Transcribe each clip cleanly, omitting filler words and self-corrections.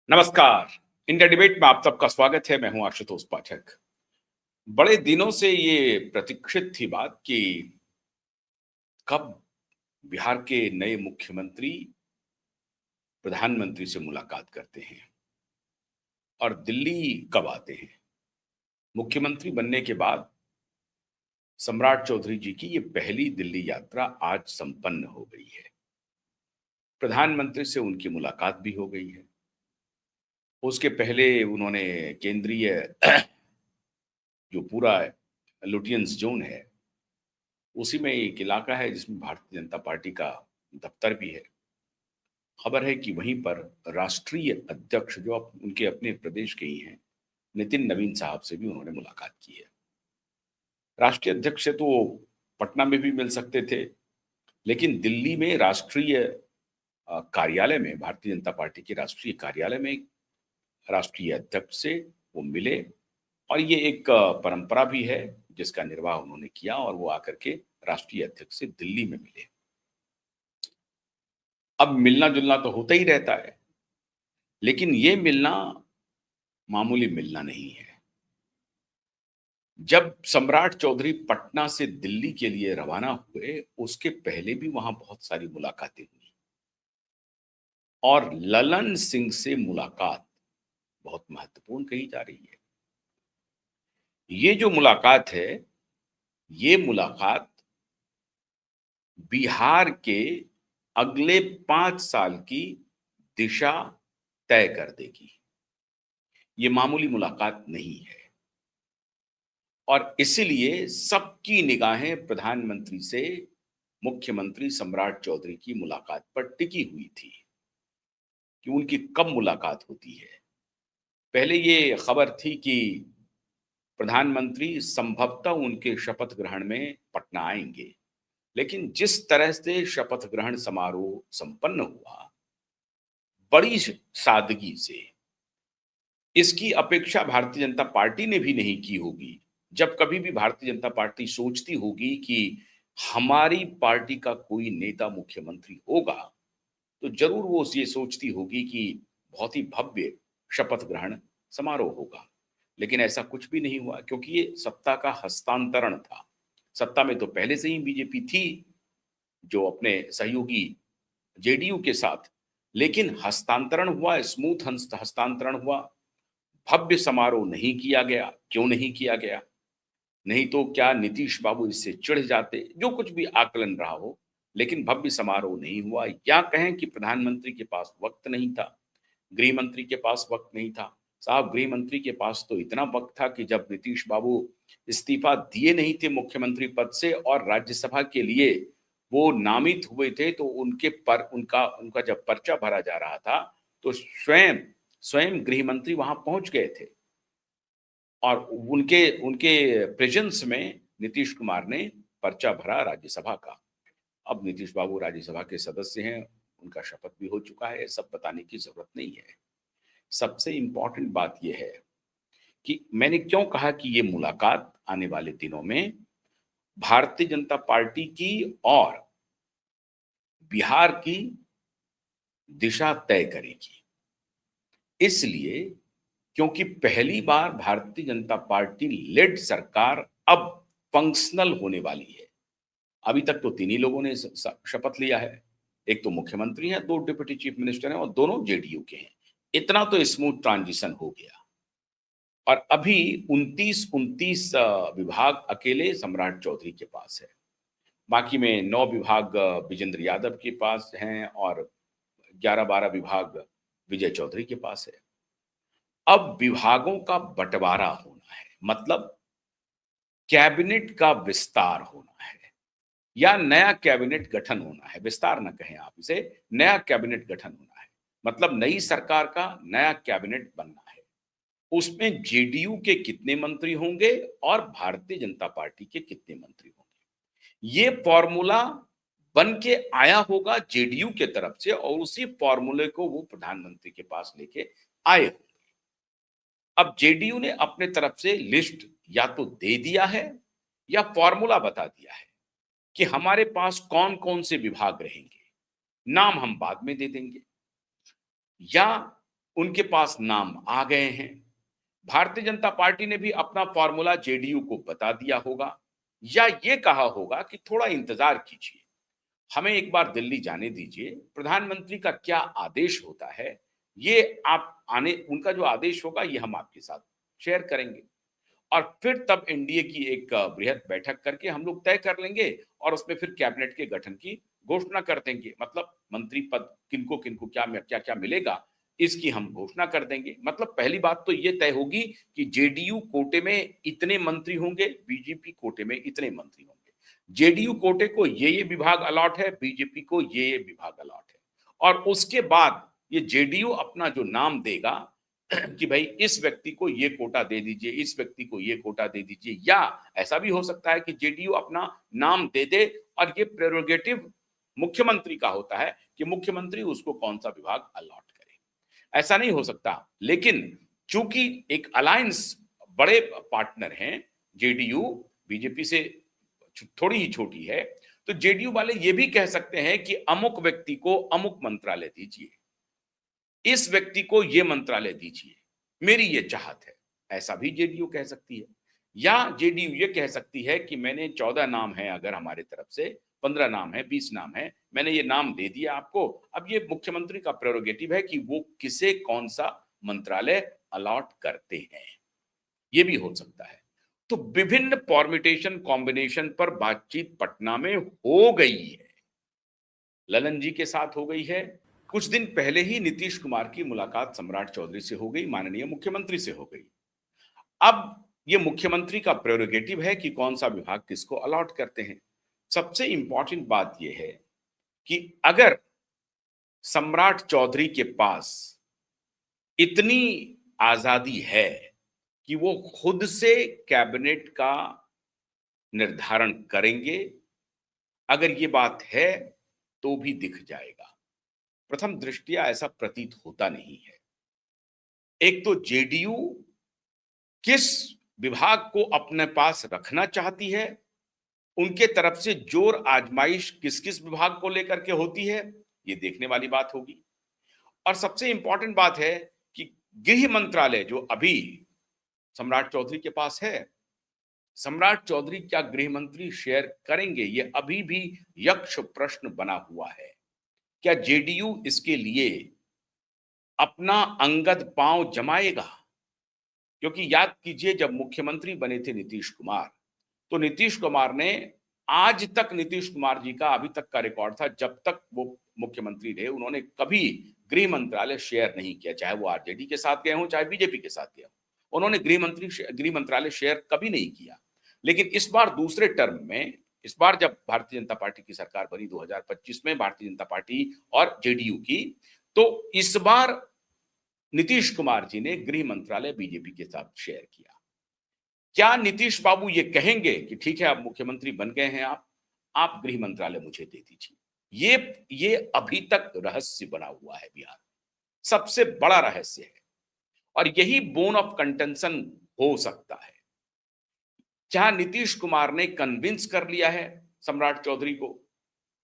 नमस्कार। India debate में आप सबका स्वागत है। मैं हूं आशुतोष पाठक। बड़े दिनों से ये प्रतीक्षित थी बात कि कब बिहार के नए मुख्यमंत्री प्रधानमंत्री से मुलाकात करते हैं और दिल्ली कब आते हैं। मुख्यमंत्री बनने के बाद सम्राट चौधरी जी की ये पहली दिल्ली यात्रा आज संपन्न हो गई है। प्रधानमंत्री से उनकी मुलाकात भी हो गई है। उसके पहले उन्होंने केंद्रीय जो पूरा लुटियंस जोन है उसी में एक इलाका है जिसमें भारतीय जनता पार्टी का दफ्तर भी है। खबर है कि वहीं पर राष्ट्रीय अध्यक्ष जो उनके अपने प्रदेश के ही हैं, नितिन नवीन साहब से भी उन्होंने मुलाकात की है। राष्ट्रीय अध्यक्ष से तो पटना में भी मिल सकते थे, लेकिन दिल्ली में राष्ट्रीय कार्यालय में, भारतीय जनता पार्टी के राष्ट्रीय कार्यालय में राष्ट्रीय अध्यक्ष से वो मिले और ये एक परंपरा भी है जिसका निर्वाह उन्होंने किया और वो आकर के राष्ट्रीय अध्यक्ष से दिल्ली में मिले। अब मिलना जुलना तो होता ही रहता है, लेकिन ये मिलना मामूली मिलना नहीं है। जब सम्राट चौधरी पटना से दिल्ली के लिए रवाना हुए, उसके पहले भी वहां बहुत सारी मुलाकातें हुई और ललन सिंह से मुलाकात बहुत महत्वपूर्ण कही जा रही है। ये जो मुलाकात है, ये मुलाकात बिहार के अगले 5 साल की दिशा तय कर देगी। ये मामूली मुलाकात नहीं है और इसीलिए सबकी निगाहें प्रधानमंत्री से मुख्यमंत्री सम्राट चौधरी की मुलाकात पर टिकी हुई थी कि उनकी कब मुलाकात होती है। पहले ये खबर थी कि प्रधानमंत्री संभवतः उनके शपथ ग्रहण में पटना आएंगे, लेकिन जिस तरह से शपथ ग्रहण समारोह संपन्न हुआ, बड़ी सादगी से, इसकी अपेक्षा भारतीय जनता पार्टी ने भी नहीं की होगी। जब कभी भी भारतीय जनता पार्टी सोचती होगी कि हमारी पार्टी का कोई नेता मुख्यमंत्री होगा, तो जरूर वो ये सोचती होगी कि बहुत ही भव्य शपथ ग्रहण समारोह होगा। लेकिन ऐसा कुछ भी नहीं हुआ क्योंकि ये सत्ता का हस्तांतरण था। सत्ता में तो पहले से ही बीजेपी थी, जो अपने सहयोगी जेडीयू के साथ, लेकिन हस्तांतरण हुआ, स्मूथ हस्तांतरण हुआ। भव्य समारोह नहीं किया गया। क्यों नहीं किया गया? नहीं तो क्या नीतीश बाबू इससे चिढ़ जाते? जो कुछ भी आकलन रहा हो, लेकिन भव्य समारोह नहीं हुआ। या कहें कि प्रधानमंत्री के पास वक्त नहीं था, गृह मंत्री के पास वक्त नहीं था। साहब, गृह मंत्री के पास तो इतना वक्त था कि जब नीतीश बाबू इस्तीफा दिए नहीं थे मुख्यमंत्री पद से और राज्यसभा के लिए वो नामित हुए थे, तो उनके पर उनका उनका जब पर्चा भरा जा रहा था, तो स्वयं स्वयं गृह मंत्री वहां पहुंच गए थे और उनके उनके प्रेजेंस में नीतीश कुमार ने पर्चा भरा राज्यसभा का। अब नीतीश बाबू राज्यसभा के सदस्य हैं, उनका शपथ भी हो चुका है, सब बताने की जरूरत नहीं है। सबसे इंपॉर्टेंट बात यह है कि मैंने क्यों कहा कि ये मुलाकात आने वाले दिनों में भारतीय जनता पार्टी की और बिहार की दिशा तय करेगी। इसलिए क्योंकि पहली बार भारतीय जनता पार्टी लेड सरकार अब फंक्शनल होने वाली है। अभी तक तो 3 ही लोगों ने शपथ लिया है। एक तो मुख्यमंत्री हैं, 2 डिप्टी चीफ मिनिस्टर हैं और दोनों जेडीयू के हैं। इतना तो स्मूथ ट्रांजिशन हो गया और अभी 29 विभाग अकेले सम्राट चौधरी के पास है। बाकी में 9 विभाग विजेंद्र यादव के पास हैं और 11-12 विभाग विजय चौधरी के पास है। अब विभागों का बंटवारा होना है, मतलब कैबिनेट का विस्तार होना है या नया कैबिनेट गठन होना है। विस्तार ना कहें आप इसे, नया कैबिनेट गठन होना है। मतलब नई सरकार का नया कैबिनेट बनना है। उसमें जेडीयू के कितने मंत्री होंगे और भारतीय जनता पार्टी के कितने मंत्री होंगे, ये फॉर्मूला बन के आया होगा जेडीयू के तरफ से और उसी फॉर्मूले को वो प्रधानमंत्री के पास लेके आए होंगे। अब जेडीयू ने अपने तरफ से लिस्ट या तो दे दिया है या फॉर्मूला बता दिया है कि हमारे पास कौन कौन से विभाग रहेंगे। नाम हम बाद में दे देंगे, या उनके पास नाम आ गए हैं। भारतीय जनता पार्टी ने भी अपना फॉर्मूला जेडीयू को बता दिया होगा या ये कहा होगा कि थोड़ा इंतजार कीजिए, हमें एक बार दिल्ली जाने दीजिए, प्रधानमंत्री का क्या आदेश होता है ये आप आने उनका जो आदेश होगा ये हम आपके साथ शेयर करेंगे और फिर तब एनडीए की एक बृहद बैठक करके हम लोग तय कर लेंगे और उसमें फिर कैबिनेट के गठन की घोषणा कर देंगे। मतलब मंत्री पद किनको किनको क्या क्या मिलेगा इसकी हम घोषणा कर देंगे। मतलब पहली बात तो ये तय होगी कि जेडीयू कोटे में इतने मंत्री होंगे, बीजेपी कोटे में इतने मंत्री होंगे। जेडीयू कोटे को ये विभाग अलॉट है, बीजेपी को ये विभाग अलॉट है और उसके बाद ये जेडीयू अपना जो नाम देगा कि भाई इस व्यक्ति को ये कोटा दे दीजिए, इस व्यक्ति को ये कोटा दे दीजिए, या ऐसा भी हो सकता है कि जेडीयू अपना नाम दे दे और ये प्रेरोगेटिव मुख्यमंत्री का होता है कि मुख्यमंत्री उसको कौन सा विभाग अलॉट करे। ऐसा नहीं हो सकता, लेकिन चूंकि एक अलायंस बड़े पार्टनर हैं, जेडीयू बीजेपी से थोड़ी ही छोटी है, तो जेडीयू वाले ये भी कह सकते हैं कि अमुक व्यक्ति को अमुक मंत्रालय दीजिए, इस व्यक्ति को यह मंत्रालय दीजिए, मेरी ये चाहत है। ऐसा भी जेडीयू कह सकती है। या जेडीयू ये कह सकती है कि मैंने 14 नाम है, अगर हमारे तरफ से 15 नाम है, 20 नाम है, मैंने ये नाम दे दिया आपको, अब ये मुख्यमंत्री का प्रेरोगेटिव है कि वो किसे कौन सा मंत्रालय अलॉट करते हैं। ये भी हो सकता है। तो विभिन्न परम्यूटेशन कॉम्बिनेशन पर बातचीत पटना में हो गई है, ललन जी के साथ हो गई है। कुछ दिन पहले ही नीतीश कुमार की मुलाकात सम्राट चौधरी से हो गई, माननीय मुख्यमंत्री से हो गई। अब ये मुख्यमंत्री का प्रेरोगेटिव है कि कौन सा विभाग किसको अलॉट करते हैं। सबसे इंपॉर्टेंट बात यह है कि अगर सम्राट चौधरी के पास इतनी आजादी है कि वो खुद से कैबिनेट का निर्धारण करेंगे, अगर ये बात है तो भी दिख जाएगा। प्रथम दृष्टया ऐसा प्रतीत होता नहीं है। एक तो जेडीयू किस विभाग को अपने पास रखना चाहती है, उनके तरफ से जोर आजमाइश किस किस विभाग को लेकर के होती है, ये देखने वाली बात होगी। और सबसे इंपॉर्टेंट बात है कि गृह मंत्रालय जो अभी सम्राट चौधरी के पास है, सम्राट चौधरी क्या गृह मंत्री शेयर करेंगे, ये अभी भी यक्ष प्रश्न बना हुआ है। क्या जेडीयू इसके लिए अपना अंगद पांव जमाएगा? क्योंकि याद कीजिए, जब मुख्यमंत्री बने थे नीतीश कुमार, तो नीतीश कुमार ने आज तक नीतीश कुमार जी का अभी तक का रिकॉर्ड था, जब तक वो मुख्यमंत्री रहे उन्होंने कभी गृह मंत्रालय शेयर नहीं किया, चाहे वो आरजेडी के साथ गए हों चाहे बीजेपी के साथ गए हों, उन्होंने गृह मंत्रालय शेयर कभी नहीं किया। लेकिन इस बार दूसरे टर्म में, इस बार जब भारतीय जनता पार्टी की सरकार बनी 2025 में, भारतीय जनता पार्टी और जेडीयू की, तो इस बार नीतीश कुमार जी ने गृह मंत्रालय बीजेपी के साथ शेयर किया। क्या नीतीश बाबू ये कहेंगे कि ठीक है अब मुख्यमंत्री बन गए हैं आप गृह मंत्रालय मुझे दे दीजिए? ये अभी तक रहस्य बना हुआ है बिहार, सबसे बड़ा रहस्य है और यही बोन ऑफ कंटेंशन हो सकता है। क्या नीतीश कुमार ने कन्विंस कर लिया है सम्राट चौधरी को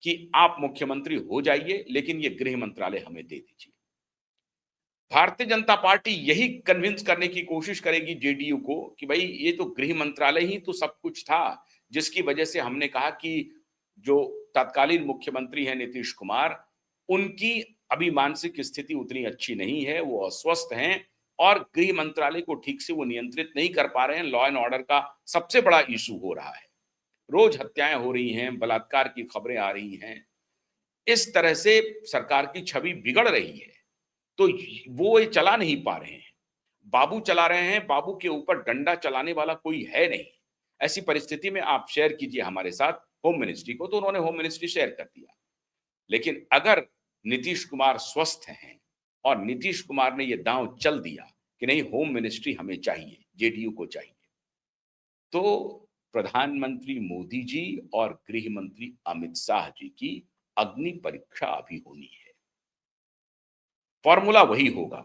कि आप मुख्यमंत्री हो जाइए, लेकिन ये गृह मंत्रालय हमें दे दीजिए? भारतीय जनता पार्टी यही कन्विंस करने की कोशिश करेगी जेडीयू को कि भाई ये तो गृह मंत्रालय ही तो सब कुछ था, जिसकी वजह से हमने कहा कि जो तत्कालीन मुख्यमंत्री हैं नीतीश कुमार, उनकी अभी मानसिक स्थिति उतनी अच्छी नहीं है, वो अस्वस्थ हैं और गृह मंत्रालय को ठीक से वो नियंत्रित नहीं कर पा रहे हैं। लॉ एंड ऑर्डर का सबसे बड़ा इशू हो रहा है, रोज हत्याएं हो रही हैं, बलात्कार की खबरें आ रही हैं, इस तरह से सरकार की छवि बिगड़ रही है। तो वो ये चला नहीं पा रहे हैं, बाबू चला रहे हैं, बाबू के ऊपर डंडा चलाने वाला कोई है नहीं। ऐसी परिस्थिति में आप शेयर कीजिए हमारे साथ होम मिनिस्ट्री को, तो उन्होंने होम मिनिस्ट्री शेयर कर दिया। लेकिन अगर नीतीश कुमार स्वस्थ हैं और नीतीश कुमार ने ये दांव चल दिया कि नहीं होम मिनिस्ट्री हमें चाहिए, जेडीयू को चाहिए, तो प्रधानमंत्री मोदी जी और गृह मंत्री अमित शाह जी की अग्नि परीक्षा अभी होनी है। फॉर्मूला वही होगा।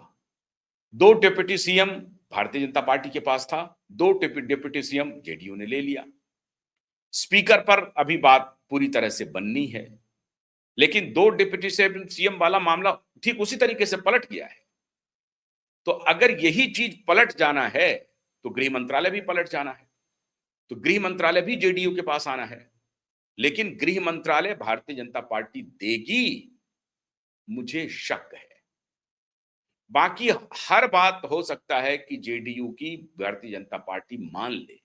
2 deputy CM Bharatiya Janata party के पास था, 2 डिप्टी सीएम जेडीयू ने ले लिया। स्पीकर पर अभी बात पूरी तरह से बननी है, लेकिन 2 डिप्टी सीएम वाला मामला ठीक उसी तरीके से पलट गया है। तो अगर यही चीज पलट जाना है तो गृह मंत्रालय भी पलट जाना है, तो गृह मंत्रालय भी जेडीयू के पास आना है। लेकिन गृह मंत्रालय भारतीय जनता पार्टी देगी, मुझे शक है। बाकी हर बात हो सकता है कि जेडीयू की भारतीय जनता पार्टी मान ले।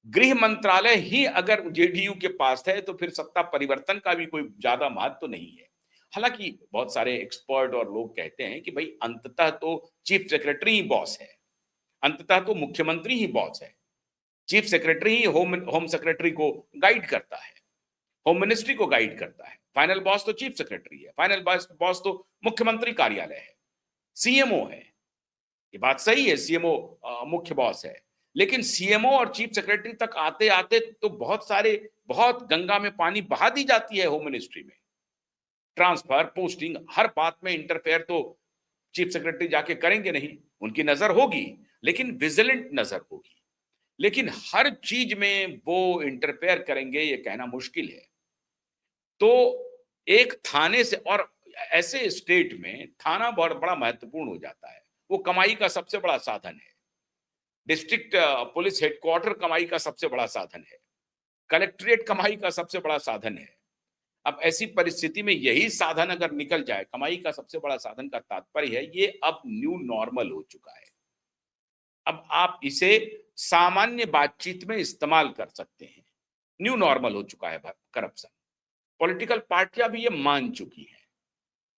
गृह मंत्रालय ही अगर जेडीयू के पास है तो फिर सत्ता परिवर्तन का भी कोई ज्यादा महत्व तो नहीं है। हालांकि बहुत सारे एक्सपर्ट और लोग कहते हैं कि भाई अंततः तो चीफ सेक्रेटरी ही बॉस है, अंततः तो मुख्यमंत्री ही बॉस है। चीफ सेक्रेटरी ही होम सेक्रेटरी को गाइड करता है, होम मिनिस्ट्री को गाइड करता है। फाइनल बॉस तो चीफ सेक्रेटरी है, फाइनल बॉस तो मुख्यमंत्री कार्यालय है, सीएमओ है। ये बात सही है, सीएमओ मुख्य बॉस है, लेकिन सीएमओ और चीफ सेक्रेटरी तक आते आते तो बहुत गंगा में पानी बहा दी जाती है। होम मिनिस्ट्री में ट्रांसफर, पोस्टिंग, हर बात में इंटरफेयर तो चीफ सेक्रेटरी जाके करेंगे नहीं। उनकी नजर होगी, लेकिन विजिलेंट नजर होगी। लेकिन हर चीज में वो इंटरफेयर करेंगे, ये कहना मुश्किल है। तो एक थाने से, और ऐसे स्टेट में थाना बहुत बड़ा महत्वपूर्ण हो जाता है। वो कमाई का सबसे बड़ा साधन है। डिस्ट्रिक्ट पुलिस हेडक्वार्टर कमाई का सबसे बड़ा साधन है, कलेक्ट्रेट कमाई का सबसे बड़ा साधन है। अब ऐसी परिस्थिति में यही साधन अगर निकल जाए, कमाई का सबसे बड़ा साधन का तात्पर्य है ये अब न्यू नॉर्मल हो चुका है। अब आप इसे सामान्य बातचीत में इस्तेमाल कर सकते हैं। न्यू नॉर्मल हो चुका है करप्शन। पॉलिटिकल पार्टियां भी ये मान चुकी हैं।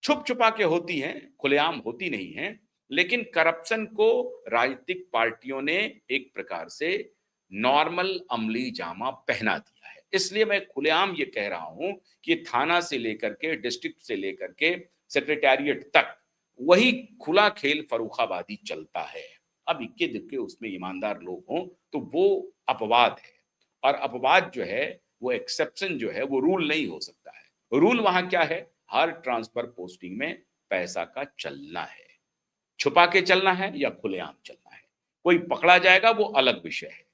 छुप छुपा के होती हैं, खुलेआम होती नहीं हैं, लेकिन करप्शन को राजनीतिक पार्टियों ने एक प्रकार से नॉर्मल अमली जामा पहना दिया है। इसलिए मैं खुलेआम ये कह रहा हूं कि थाना से लेकर के, डिस्ट्रिक्ट से लेकर के सेक्रेटेरिएट तक वही खुला खेल फर्रुखाबादी चलता है। अब इक्के दुक्के उसमें ईमानदार लोग हों तो वो अपवाद है, और अपवाद जो है वो एक्सेप्शन जो है वो रूल नहीं हो सकता है। रूल वहां क्या है? हर ट्रांसफर पोस्टिंग में पैसा का चलना है। छुपा के चलना है या खुलेआम चलना है। कोई पकड़ा जाएगा वो अलग विषय है,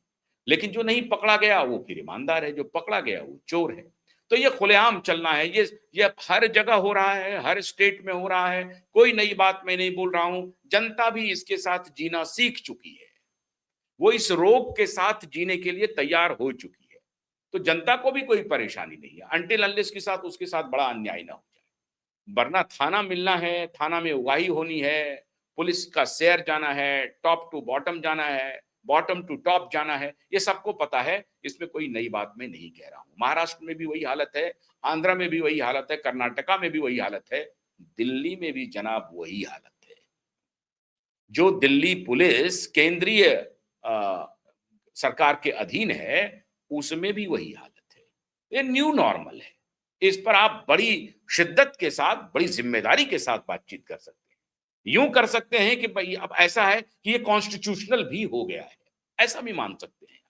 लेकिन जो नहीं पकड़ा गया वो फिर ईमानदार है, जो पकड़ा गया वो चोर है। तो ये खुलेआम चलना है। ये हर जगह हो रहा है, हर स्टेट में हो रहा है। कोई नई बात मैं नहीं बोल रहा हूं। जनता भी इसके साथ जीना सीख चुकी है। वो इस रोग के साथ जीने के लिए तैयार हो चुकी है। तो जनता को भी कोई परेशानी नहीं है, अनटिल अनलेस के साथ उसके साथ बड़ा अन्याय ना हो जाए। वरना थाना मिलना है, थाना में उगाही होनी है, पुलिस का शेयर जाना है, टॉप टू बॉटम जाना है, बॉटम टू टॉप जाना है, ये सबको पता है। इसमें कोई नई बात मैं नहीं कह रहा हूं। महाराष्ट्र में भी वही हालत है, आंध्र में भी वही हालत है, कर्नाटका में भी वही हालत है, दिल्ली में भी जनाब वही हालत है। जो दिल्ली पुलिस केंद्रीय सरकार के अधीन है, उसमें भी वही हालत है। ये न्यू नॉर्मल है। इस पर आप बड़ी शिद्दत के साथ, बड़ी जिम्मेदारी के साथ बातचीत कर सकते हैं। यूं कर सकते हैं कि भाई अब ऐसा है कि ये कॉन्स्टिट्यूशनल भी हो गया है, ऐसा भी मान सकते हैं।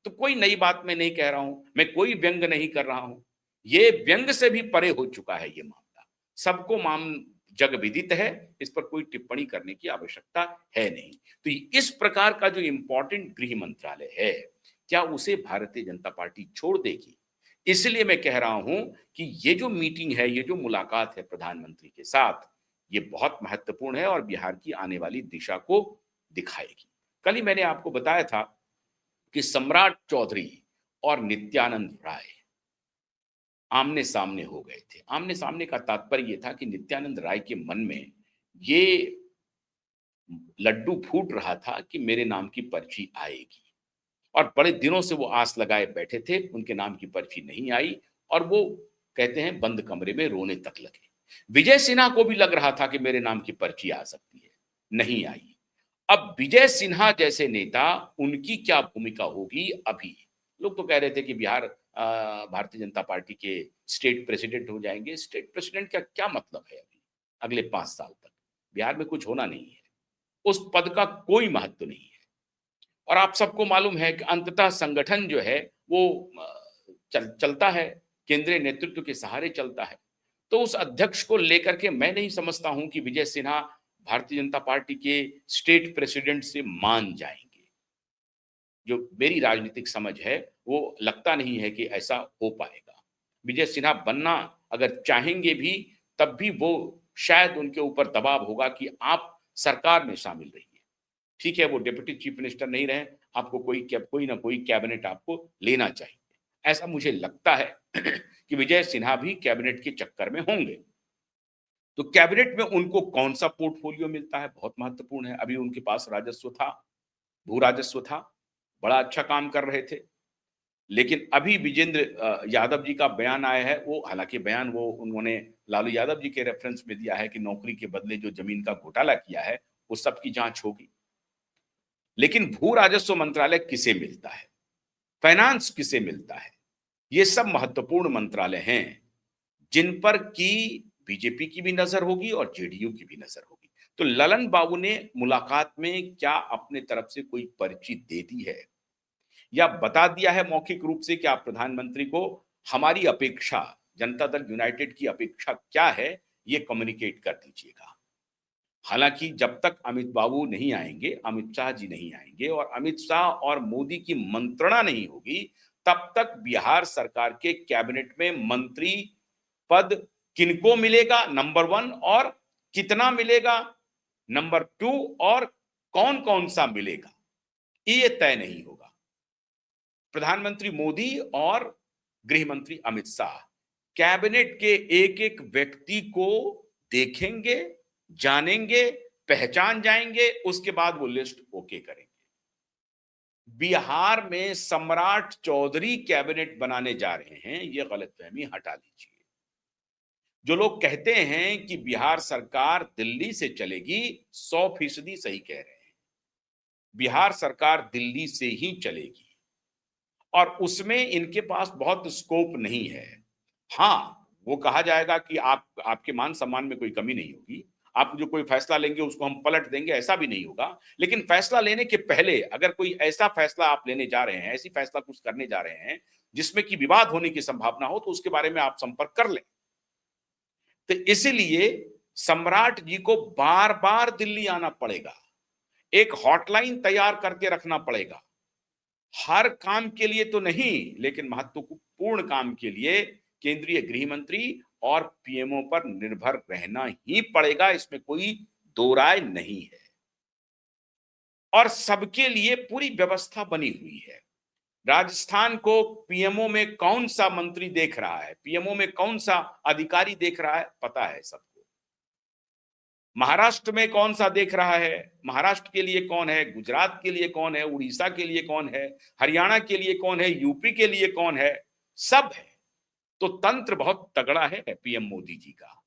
तो कोई नई बात मैं नहीं कह रहा हूं, मैं कोई व्यंग नहीं कर रहा हूं। ये व्यंग से भी परे हो चुका है ये मामला। सबको जग विदित है, इस पर कोई टिप्पणी करने की आवश्यकता है नहीं। तो इस प्रकार का जो इंपॉर्टेंट गृह मंत्रालय है, क्या उसे भारतीय जनता पार्टी छोड़ देगी? इसलिए मैं कह रहा हूं कि ये जो मीटिंग है, ये जो मुलाकात है प्रधानमंत्री के साथ, ये बहुत महत्वपूर्ण है और बिहार की आने वाली दिशा को दिखाएगी। कल ही मैंने आपको बताया था कि सम्राट चौधरी और नित्यानंद राय आमने सामने हो गए थे। आमने सामने का तात्पर्य यह था कि नित्यानंद राय के मन में ये लड्डू फूट रहा था कि मेरे नाम की पर्ची आएगी, और बड़े दिनों से वो आस लगाए बैठे थे, उनके नाम की पर्ची नहीं आई, और वो कहते हैं बंद कमरे में रोने तक लगे। विजय सिन्हा को भी लग रहा था कि मेरे नाम की पर्ची आ सकती है, नहीं आई। अब विजय सिन्हा जैसे नेता, उनकी क्या भूमिका होगी? अभी लोग तो कह रहे थे कि बिहार भारतीय जनता पार्टी के स्टेट प्रेसिडेंट हो जाएंगे। स्टेट प्रेसिडेंट का क्या मतलब है? अभी अगले 5 साल तक बिहार में कुछ होना नहीं है, उस पद का कोई महत्व नहीं है। और आप सबको मालूम है कि अंततः संगठन जो है वो चलता है, केंद्रीय नेतृत्व के सहारे चलता है। तो उस अध्यक्ष को लेकर के मैं नहीं समझता हूं कि विजय सिन्हा भारतीय जनता पार्टी के स्टेट प्रेसिडेंट से मान जाएंगे। जो मेरी राजनीतिक समझ है, वो लगता नहीं है कि ऐसा हो पाएगा। विजय सिन्हा बनना अगर चाहेंगे भी, तब भी वो शायद उनके ऊपर दबाव होगा कि आप सरकार में शामिल रही है। ठीक है, वो डिप्टी चीफ मिनिस्टर नहीं रहे, आपको कोई ना कोई कैबिनेट आपको लेना चाहिए। ऐसा मुझे लगता है कि विजय सिन्हा भी कैबिनेट के चक्कर में होंगे। तो कैबिनेट में उनको कौन सा पोर्टफोलियो मिलता है बहुत महत्वपूर्ण है। अभी उनके पास राजस्व था, भू राजस्व था, बड़ा अच्छा काम कर रहे थे। लेकिन अभी विजेंद्र यादव जी का बयान आया है, वो हालांकि बयान वो उन्होंने लालू यादव जी के रेफरेंस में दिया है कि नौकरी के बदले जो जमीन का घोटाला किया है वो सबकी जांच होगी। लेकिन भू राजस्व मंत्रालय किसे मिलता है, फाइनेंस किसे मिलता है, ये सब महत्वपूर्ण मंत्रालय हैं जिन पर की बीजेपी की भी नजर होगी और जेडीयू की भी नजर होगी। तो ललन बाबू ने मुलाकात में क्या अपने तरफ से कोई पर्ची दे दी है या बता दिया है मौखिक रूप से कि आप प्रधानमंत्री को हमारी अपेक्षा, जनता दल यूनाइटेड की अपेक्षा क्या है, ये कम्युनिकेट कर दीजिएगा। हालांकि जब तक अमित बाबू नहीं आएंगे, अमित शाह जी नहीं आएंगे और अमित शाह और मोदी की मंत्रणा नहीं होगी, तब तक बिहार सरकार के कैबिनेट में मंत्री पद किनको मिलेगा नंबर 1 और कितना मिलेगा नंबर 2 और कौन कौन सा मिलेगा, ये तय नहीं होगा। प्रधानमंत्री मोदी और गृह मंत्री अमित शाह कैबिनेट के एक एक व्यक्ति को देखेंगे, जानेंगे, पहचान जाएंगे, उसके बाद वो लिस्ट ओके करेंगे। बिहार में सम्राट चौधरी कैबिनेट बनाने जा रहे हैं, ये गलतफहमी हटा लीजिए। जो लोग कहते हैं कि बिहार सरकार दिल्ली से चलेगी, 100% सही कह रहे हैं। बिहार सरकार दिल्ली से ही चलेगी और उसमें इनके पास बहुत स्कोप नहीं है। हाँ, वो कहा जाएगा कि आपके मान सम्मान में कोई कमी नहीं होगी, आप जो कोई फैसला लेंगे उसको हम पलट देंगे, ऐसा भी नहीं होगा। लेकिन फैसला लेने के पहले अगर कोई ऐसा फैसला आप लेने जा रहे हैं, ऐसी फैसला कुछ करने जा रहे हैं जिसमें कि विवाद होने की संभावना हो, तो उसके बारे में आप संपर्क कर लें। तो इसीलिए सम्राट जी को बार बार दिल्ली आना पड़ेगा, एक हॉटलाइन तैयार करके रखना पड़ेगा। हर काम के लिए तो नहीं, लेकिन महत्वपूर्ण काम के लिए केंद्रीय गृह मंत्री और पीएमओ पर निर्भर रहना ही पड़ेगा, इसमें कोई दो राय नहीं है। और सबके लिए पूरी व्यवस्था बनी हुई है। राजस्थान को पीएमओ में कौन सा मंत्री देख रहा है, पीएमओ में कौन सा अधिकारी देख रहा है, पता है सबको। महाराष्ट्र में कौन सा देख रहा है, महाराष्ट्र के लिए कौन है, गुजरात के लिए कौन है, उड़ीसा के लिए कौन है, हरियाणा के लिए कौन है, यूपी के लिए कौन है, सब है। तो तंत्र बहुत तगड़ा है पीएम मोदी जी का।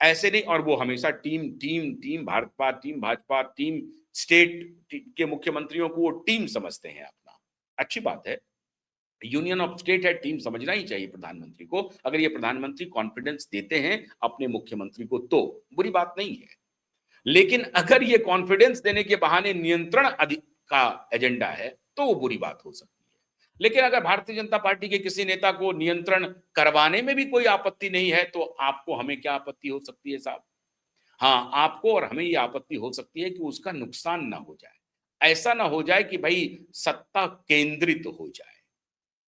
ऐसे नहीं, और वो हमेशा team team team Bhajpa team state के मुख्यमंत्रियों को वो टीम समझते हैं अपना। अच्छी बात है, यूनियन ऑफ स्टेट है, टीम समझना ही चाहिए प्रधानमंत्री को। अगर ये प्रधानमंत्री कॉन्फिडेंस देते हैं अपने मुख्यमंत्री को तो बुरी बात नहीं है। लेकिन अगर ये कॉन्फिडेंस देने के बहाने नियंत्रण का एजेंडा है तो वो बुरी बात हो सकती है। लेकिन अगर भारतीय जनता पार्टी के किसी नेता को नियंत्रण करवाने में भी कोई आपत्ति नहीं है तो आपको हमें क्या आपत्ति हो सकती है साहब? हाँ, आपको और हमें ये आपत्ति हो सकती है कि उसका नुकसान ना हो जाए। ऐसा ना हो जाए कि भाई सत्ता केंद्रित हो जाए।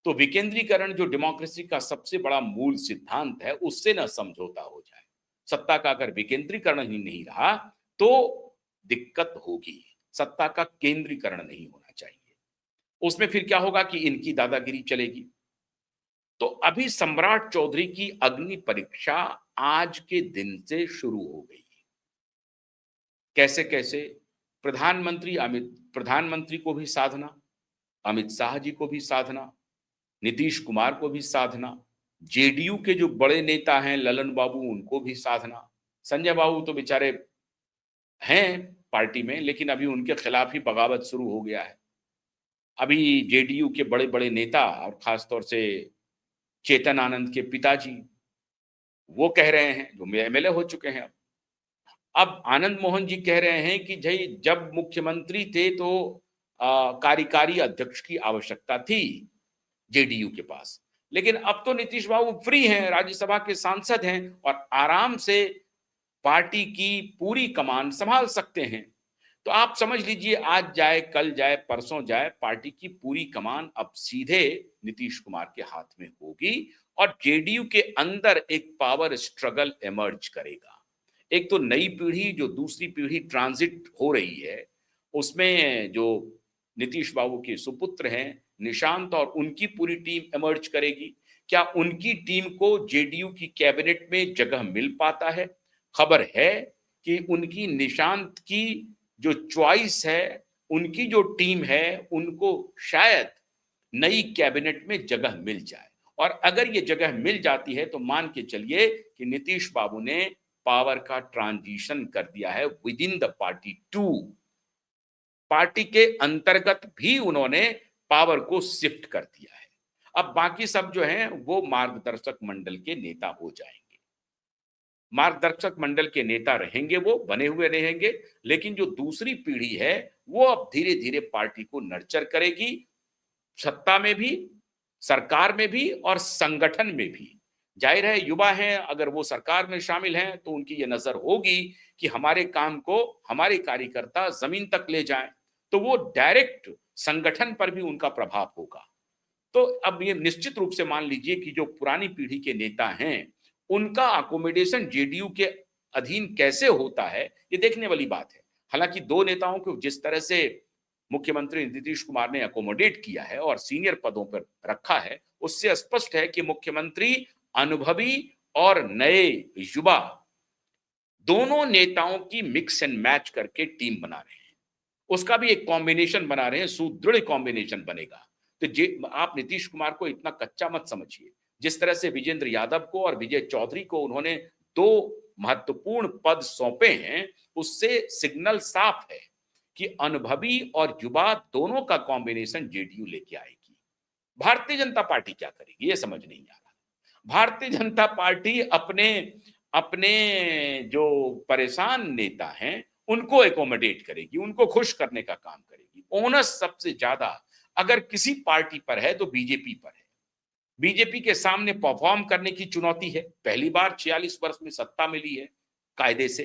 तो विकेंद्रीकरण जो डेमोक्रेसी का सबसे बड़ा मूल सिद्धांत है, उससे ना समझौता हो जाए। सत्ता का अगर विकेंद्रीकरण ही नहीं रहा तो दिक्कत होगी। सत्ता का केंद्रीकरण नहीं होना चाहिए। उसमें फिर क्या होगा कि इनकी दादागिरी चलेगी। तो अभी सम्राट चौधरी की अग्नि परीक्षा आज के दिन से शुरू हो गई। कैसे कैसे? प्रधानमंत्री को भी साधना, अमित शाह जी को भी साधना, नीतीश कुमार को भी साधना, जेडीयू के जो बड़े नेता हैं ललन बाबू उनको भी साधना। संजय बाबू तो बेचारे हैं पार्टी में, लेकिन अभी उनके खिलाफ ही बगावत शुरू हो गया है। अभी जेडीयू के बड़े बड़े नेता और खासतौर से चेतन आनंद के पिताजी वो कह रहे हैं, जो एमएलए हो चुके हैं, अब आनंद मोहन जी कह रहे हैं कि भाई जब मुख्यमंत्री थे तो कार्यकारी अध्यक्ष की आवश्यकता थी जेडीयू के पास, लेकिन अब तो नीतीश बाबू फ्री हैं, राज्यसभा के सांसद हैं और आराम से पार्टी की पूरी कमान संभाल सकते हैं। तो आप समझ लीजिए, आज जाए कल जाए परसों जाए, पार्टी की पूरी कमान अब सीधे नीतीश कुमार के हाथ में होगी और जेडीयू के अंदर एक पावर स्ट्रगल इमर्ज करेगा। एक तो नई पीढ़ी, जो दूसरी पीढ़ी ट्रांजिट हो रही है, उसमें जो नीतीश बाबू के सुपुत्र हैं निशांत और उनकी पूरी टीम इमर्ज करेगी। क्या उनकी टीम को जेडीयू की कैबिनेट में जगह मिल पाता है? खबर है कि उनकी निशांत की जो चॉइस है, उनकी जो टीम है, उनको शायद नई कैबिनेट में जगह मिल जाए। और अगर ये जगह मिल जाती है तो मान के चलिए कि नीतीश बाबू ने पावर का ट्रांजिशन कर दिया है within the party to. Party के अंतर्गत भी उन्होंने पावर को शिफ्ट कर दिया है। अब बाकी सब जो हैं वो मार्गदर्शक मंडल के नेता हो जाएंगे। मार्गदर्शक मंडल के नेता रहेंगे, वो बने हुए रहेंगे, लेकिन जो दूसरी पीढ़ी है वो अब धीरे धीरे पार्टी को नर्चर करेगी, सत्ता में भी, सरकार में भी और संगठन में भी। जाहिर है युवा हैं, अगर वो सरकार में शामिल हैं तो उनकी ये नजर होगी कि हमारे काम को हमारे कार्यकर्ता जमीन तक ले जाएं, तो वो डायरेक्ट संगठन पर भी उनका प्रभाव होगा। तो अब ये निश्चित रूप से मान लीजिए कि जो पुरानी पीढ़ी के नेता हैं, उनका अकोमोडेशन जेडीयू के अधीन कैसे होता है, ये देखने वाली बात है। हालांकि दो नेताओं को जिस तरह से मुख्यमंत्री नीतीश कुमार ने अकोमोडेट किया है और सीनियर पदों पर रखा है, उससे स्पष्ट है कि मुख्यमंत्री अनुभवी और नए युवा दोनों नेताओं की मिक्स एंड मैच करके टीम बना रहे हैं। उसका भी एक कॉम्बिनेशन बना रहे हैं, सुदृढ़ कॉम्बिनेशन बनेगा। तो आप नीतीश कुमार को इतना कच्चा मत समझिए। जिस तरह से विजेंद्र यादव को और विजय चौधरी को उन्होंने दो महत्वपूर्ण पद सौंपे हैं, उससे सिग्नल साफ है कि अनुभवी और युवा दोनों का कॉम्बिनेशन जेडीयू लेके आएगी। भारतीय जनता पार्टी क्या करेगी ये समझ नहीं आ रहा। भारतीय जनता पार्टी अपने अपने जो परेशान नेता हैं उनको एकोमोडेट करेगी, उनको खुश करने का काम करेगी। ओनस सबसे ज्यादा अगर किसी पार्टी पर है तो बीजेपी पर है। बीजेपी के सामने परफॉर्म करने की चुनौती है। पहली बार 46 वर्ष में सत्ता मिली है कायदे से,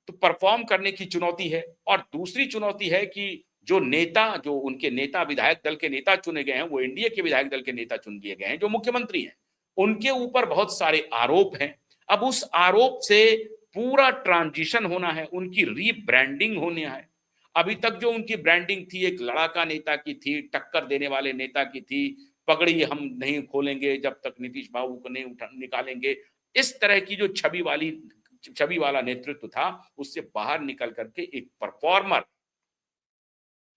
तो परफॉर्म करने की चुनौती है। और दूसरी चुनौती है कि जो नेता, जो उनके नेता विधायक दल के नेता चुने गए हैं, वो एनडीए के विधायक दल के नेता चुन लिए गए हैं, जो मुख्यमंत्री हैं, उनके ऊपर बहुत सारे आरोप हैं। अब उस आरोप से पूरा ट्रांजिशन होना है, उनकी रीब्रांडिंग होनी है। अभी तक जो उनकी ब्रांडिंग थी एक लड़ाका नेता की थी, टक्कर देने वाले नेता की थी, पगड़ी हम नहीं खोलेंगे जब तक नीतीश बाबू को नहीं निकालेंगे, इस तरह की जो छवि वाला नेतृत्व था, उससे बाहर निकल करके एक परफॉर्मर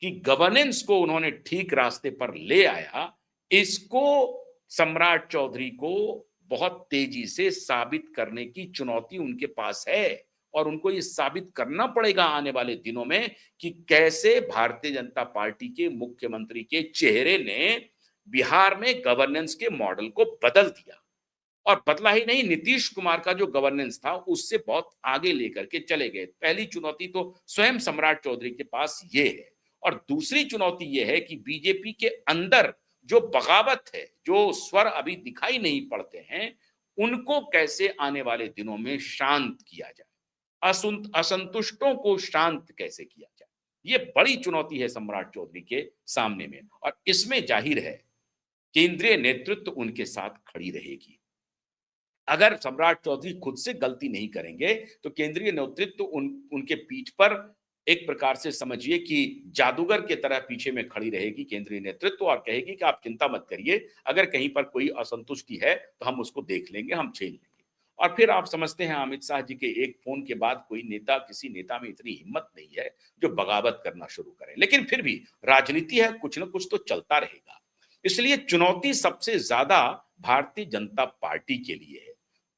की गवर्नेंस को उन्होंने ठीक रास्ते पर ले आया। इसको सम्राट चौधरी को बहुत तेजी से साबित करने की चुनौती उनके पास है और उनको ये साबित करना पड़ेगा आने वाले दिनों में कि कैसे भारतीय जनता पार्टी के मुख्यमंत्री के चेहरे ने बिहार में गवर्नेंस के मॉडल को बदल दिया। और बदला ही नहीं, नीतीश कुमार का जो गवर्नेंस था उससे बहुत आगे लेकर के चले गए। पहली चुनौती तो स्वयं सम्राट चौधरी के पास ये है। और दूसरी चुनौती ये है कि बीजेपी के अंदर जो बगावत है, जो स्वर अभी दिखाई नहीं पड़ते हैं, उनको कैसे आने वाले दिनों में शांत किया जाए, असंतुष्टों को शांत कैसे किया जाए, ये बड़ी चुनौती है सम्राट चौधरी के सामने में। और इसमें जाहिर है केंद्रीय नेतृत्व उनके साथ खड़ी रहेगी। अगर सम्राट चौधरी खुद से गलती नहीं करेंगे तो केंद्रीय नेतृत्व उनके पीठ पर एक प्रकार से समझिए कि जादूगर के तरह पीछे में खड़ी रहेगी केंद्रीय नेतृत्व और कहेगी कि आप चिंता मत करिए, अगर कहीं पर कोई असंतुष्टि है तो हम उसको देख लेंगे, हम झेल लेंगे। और फिर आप समझते हैं अमित शाह जी के एक फोन के बाद कोई नेता, किसी नेता में इतनी हिम्मत नहीं है जो बगावत करना शुरू करे। लेकिन फिर भी राजनीति है, कुछ ना कुछ तो चलता रहेगा। इसलिए चुनौती सबसे ज्यादा भारतीय जनता पार्टी के लिए है।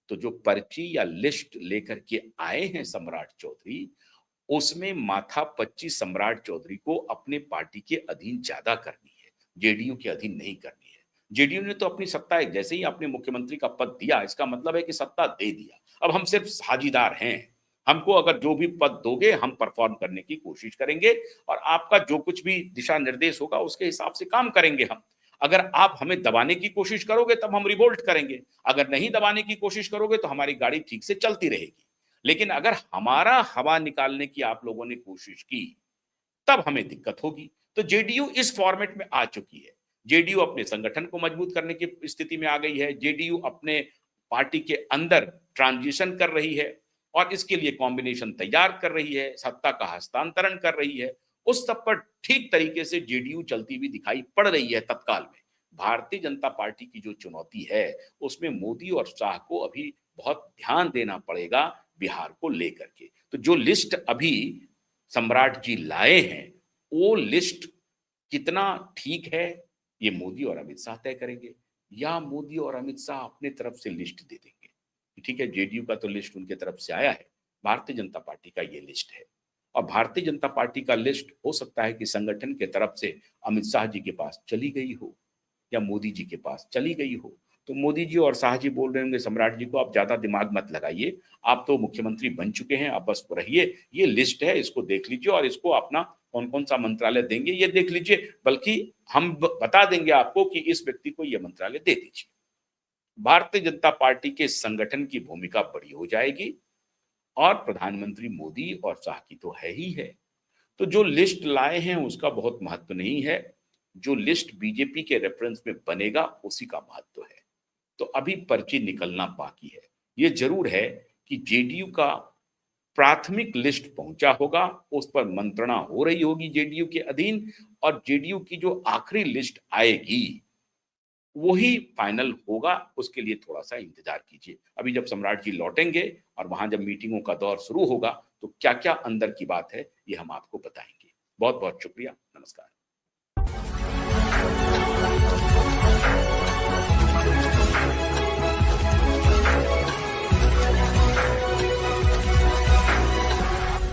तो जो पर्ची या लिस्ट लेकर के आए हैं सम्राट चौधरी, उसमें माथापच्ची सम्राट चौधरी को अपने पार्टी के अधीन ज्यादा करनी है, जेडीयू के अधीन नहीं करनी है। जेडीयू ने तो अपनी सत्ता जैसे ही अपने मुख्यमंत्री का पद दिया, इसका मतलब है कि सत्ता दे दिया, अब हम सिर्फ साझीदार हैं। हमको अगर जो भी पद दोगे हम परफॉर्म करने की कोशिश करेंगे और आपका जो कुछ भी दिशा निर्देश होगा उसके हिसाब से काम करेंगे हम। अगर आप हमें दबाने की कोशिश करोगे तब हम रिवोल्ट करेंगे, अगर नहीं दबाने की कोशिश करोगे तो हमारी गाड़ी ठीक से चलती रहेगी। लेकिन अगर हमारा हवा निकालने की आप लोगों ने कोशिश की तब हमें दिक्कत होगी। तो जेडीयू इस फॉर्मेट में आ चुकी है। जेडीयू अपने संगठन को मजबूत करने की स्थिति में आ गई है। जेडीयू अपने पार्टी के अंदर ट्रांजिशन कर रही है। और इसके लिए कॉम्बिनेशन तैयार कर रही है, सत्ता का हस्तांतरण कर रही है, उस सब पर ठीक तरीके से जेडीयू चलती हुई दिखाई पड़ रही है तत्काल में। भारतीय जनता पार्टी की जो चुनौती है, उसमें मोदी और शाह को अभी बहुत ध्यान देना पड़ेगा बिहार को लेकर के। तो जो लिस्ट अभी सम्राट जी लाए हैं, वो लिस्ट कितना ठीक है, ये मोदी और अमित शाह तय करेंगे, या मोदी और अमित शाह अपने तरफ से लिस्ट दे देंगे। ठीक है, जेडीयू का तो लिस्ट उनके तरफ से आया है, भारतीय जनता पार्टी का ये लिस्ट है। और भारतीय जनता पार्टी का लिस्ट हो सकता है कि संगठन के तरफ से अमित शाह जी के पास चली गई हो या मोदी जी के पास चली गई हो। तो मोदी जी और शाह जी बोल रहे होंगे सम्राट जी को, आप ज्यादा दिमाग मत लगाइए, आप तो मुख्यमंत्री बन चुके हैं, आप बस रहिए, ये लिस्ट है, इसको देख लीजिए और इसको अपना कौन कौन सा मंत्रालय देंगे ये देख लीजिए, बल्कि हम बता देंगे आपको कि इस व्यक्ति को ये मंत्रालय दे दीजिए। भारतीय जनता पार्टी के संगठन की भूमिका बड़ी हो जाएगी और प्रधानमंत्री मोदी और शाह की तो है ही है। तो जो लिस्ट लाए हैं उसका बहुत महत्व नहीं है, जो लिस्ट बीजेपी के रेफरेंस में बनेगा उसी का महत्व है। तो अभी पर्ची निकलना बाकी है। ये जरूर है कि जेडीयू का प्राथमिक लिस्ट पहुंचा होगा, उस पर मंत्रणा हो रही होगी जेडीयू के अधीन, और जेडीयू की जो आखिरी लिस्ट आएगी वही फाइनल होगा, उसके लिए थोड़ा सा इंतजार कीजिए। अभी जब सम्राट जी लौटेंगे और वहां जब मीटिंगों का दौर शुरू होगा तो क्या क्या अंदर की बात है ये हम आपको बताएंगे। बहुत बहुत शुक्रिया, नमस्कार।